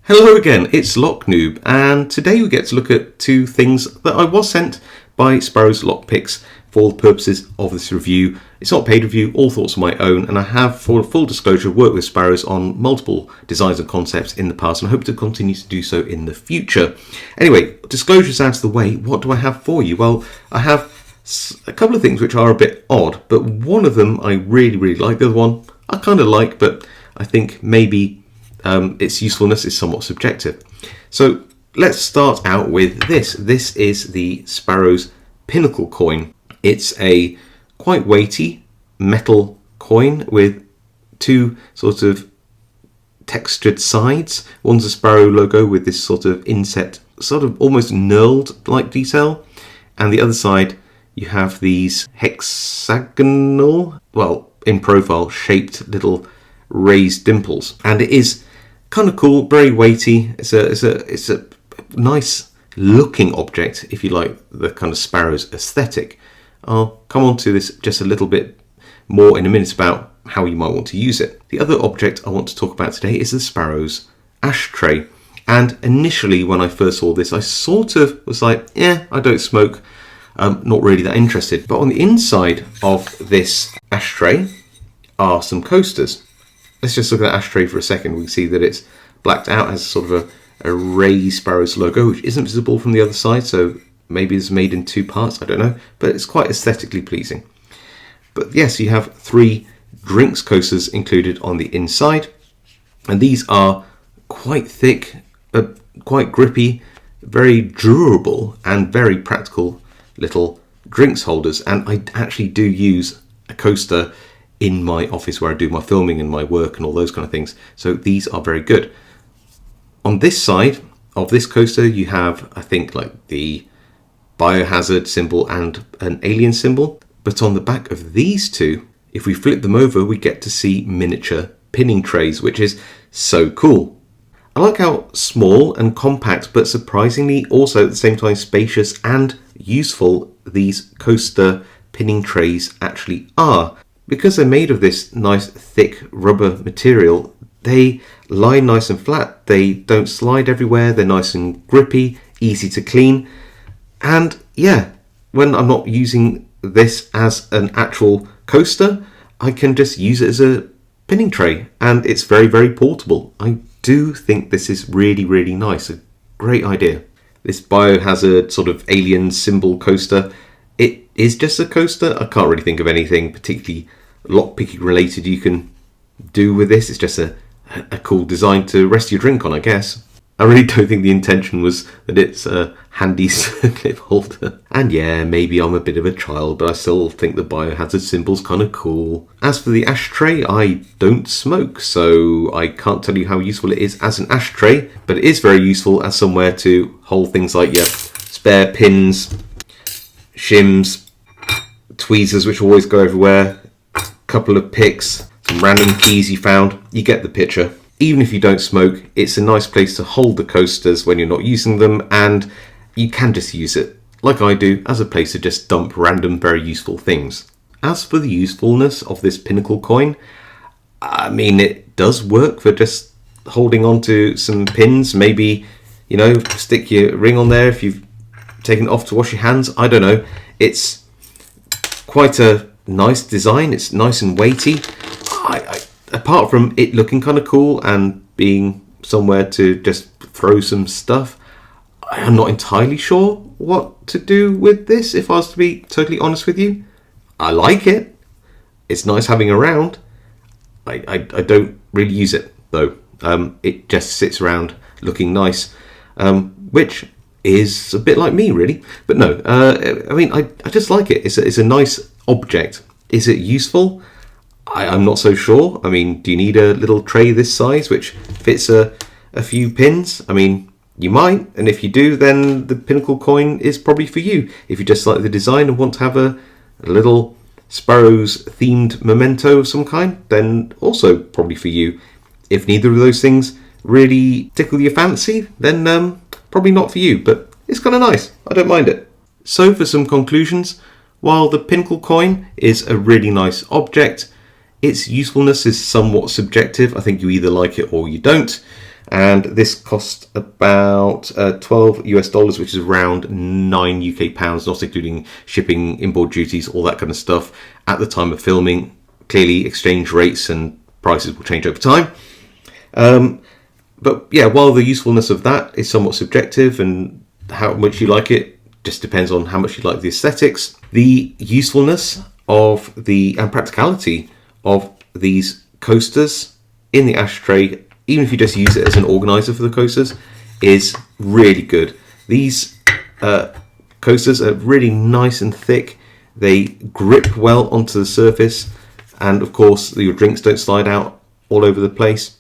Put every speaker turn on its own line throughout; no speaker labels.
Hello again, it's Noob, and today we get to look at two things that I was sent by Sparrows Lockpicks for the purposes of this review. It's not a paid review, all thoughts of my own, and I have, for full disclosure, worked with Sparrows on multiple designs and concepts in the past, and I hope to continue to do so in the future. Anyway, disclosures out of the way, what do I have for you? Well, I have a couple of things which are a bit odd, but one of them I really like. The other one I kind of like, but I think maybe its usefulness is somewhat subjective. So let's start out with this. This is the Sparrows Pinnacle coin. It's a quite weighty metal coin with two sort of textured sides. One's a sparrow logo with this sort of inset, sort of almost knurled like detail, and the other side you have these hexagonal, well, in profile shaped little raised dimples, and it is kind of cool, very weighty. It's a nice looking object if you like the kind of Sparrows aesthetic. I'll come on to this just a little bit more in a minute about how you might want to use it. The other object I want to talk about today is the Sparrows Ashtray. And initially when I first saw this, I sort of was like, I don't smoke, not really that interested. But on the inside of this ashtray are some coasters. Let's just look at that ashtray for a second. We can see that it's blacked out, has sort of a raised Sparrows logo, which isn't visible from the other side, so maybe it's made in two parts, I don't know, but it's quite aesthetically pleasing. But yes, you have 3 drinks coasters included on the inside, and these are quite thick, quite grippy, very durable, and very practical little drinks holders. And I actually do use a coaster in my office where I do my filming and my work and all those kind of things. So these are very good. On this side of this coaster, you have, I think, like the biohazard symbol and an alien symbol. But on the back of these two, if we flip them over, we get to see miniature pinning trays, which is so cool. I like how small and compact, but surprisingly also at the same time spacious and useful these coaster pinning trays actually are. Because they're made of this nice thick rubber material, they lie nice and flat. They don't slide everywhere. They're nice and grippy, easy to clean. And yeah, when I'm not using this as an actual coaster, I can just use it as a pinning tray. And it's very portable. I do think this is really nice. A great idea. This biohazard sort of alien symbol coaster, it is just a coaster. I can't really think of anything particularly lockpicking related you can do with this. It's just a cool design to rest your drink on, I guess. I really don't think the intention was that it's a handy clip holder. And yeah, maybe I'm a bit of a child, but I still think the biohazard symbol's kind of cool. As for the ashtray, I don't smoke, so I can't tell you how useful it is as an ashtray, but it is very useful as somewhere to hold things like your spare pins, shims, tweezers, which always go everywhere, couple of picks, some random keys you found. You get the picture. Even if you don't smoke, it's a nice place to hold the coasters when you're not using them, and you can just use it, like I do, as a place to just dump random, very useful things. As for the usefulness of this Pinnacle coin, I mean, it does work for just holding on to some pins. Maybe, stick your ring on there if you've taken it off to wash your hands. I don't know. It's quite a nice design. It's nice and weighty. Apart from it looking kind of cool and being somewhere to just throw some stuff, I'm not entirely sure what to do with this, if I was to be totally honest with you. I like it. It's nice having around. I don't really use it though. It just sits around looking nice, which is a bit like me really. But no, I mean, I just like it. It's a nice object. Is it useful? I'm not so sure. I mean, do you need a little tray this size which fits a few pins? I mean, you might, and if you do, then the Pinnacle coin is probably for you. If you just like the design and want to have a little Sparrows themed memento of some kind, then also probably for you. If neither of those things really tickle your fancy, then probably not for you, but it's kind of nice. I don't mind it. So for some conclusions, while the Pinnacle coin is a really nice object, its usefulness is somewhat subjective. I think you either like it or you don't. and this cost about $12 US, which is around 9 UK pounds, not including shipping, import duties, all that kind of stuff at the time of filming. Clearly exchange rates and prices will change over time, but yeah, while the usefulness of that is somewhat subjective and how much you like it just depends on how much you like the aesthetics, the usefulness of and practicality of these coasters in the ashtray, even if you just use it as an organizer for the coasters, is really good. These coasters are really nice and thick. They grip well onto the surface, and of course your drinks don't slide out all over the place.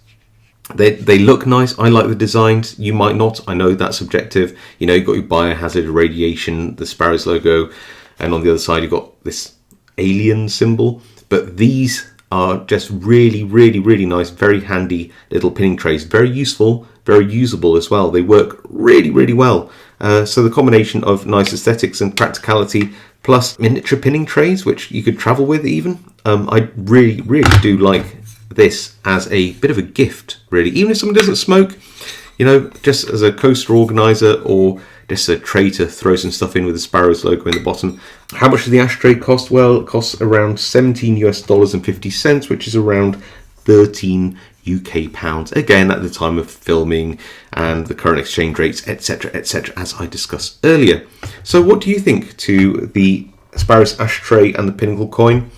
They look nice. I like the designs. You might not. I know that's subjective. You know, you've got your biohazard irradiation, the Sparrows logo, and on the other side you've got this alien symbol. But these are just really, really, really nice, very handy little pinning trays. Very useful, very usable as well. They work really, really well. So the combination of nice aesthetics and practicality, plus miniature pinning trays, which you could travel with even. I really, really do like this as a bit of a gift, really. Even if someone doesn't smoke, you know, just as a coaster organizer or just a tray to throw some stuff in with the Sparrows logo in the bottom. How much does the ashtray cost? Well, it costs around $17.50, which is around 13 UK pounds. Again, at the time of filming and the current exchange rates, etc., etc., as I discussed earlier. So what do you think to the Sparrows Ashtray and the Pinnacle coin?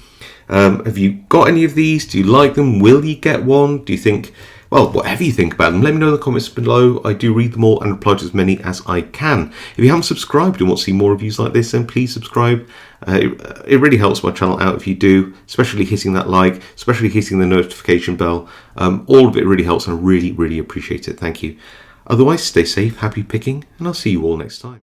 Have you got any of these? Do you like them? Will you get one? Do you think, well, whatever you think about them, let me know in the comments below. I do read them all and reply to as many as I can. If you haven't subscribed and want to see more reviews like this, then please subscribe. It really helps my channel out if you do, especially hitting that like, especially hitting the notification bell. All of it really helps, and I really, really appreciate it. Thank you. Otherwise, stay safe, happy picking, and I'll see you all next time.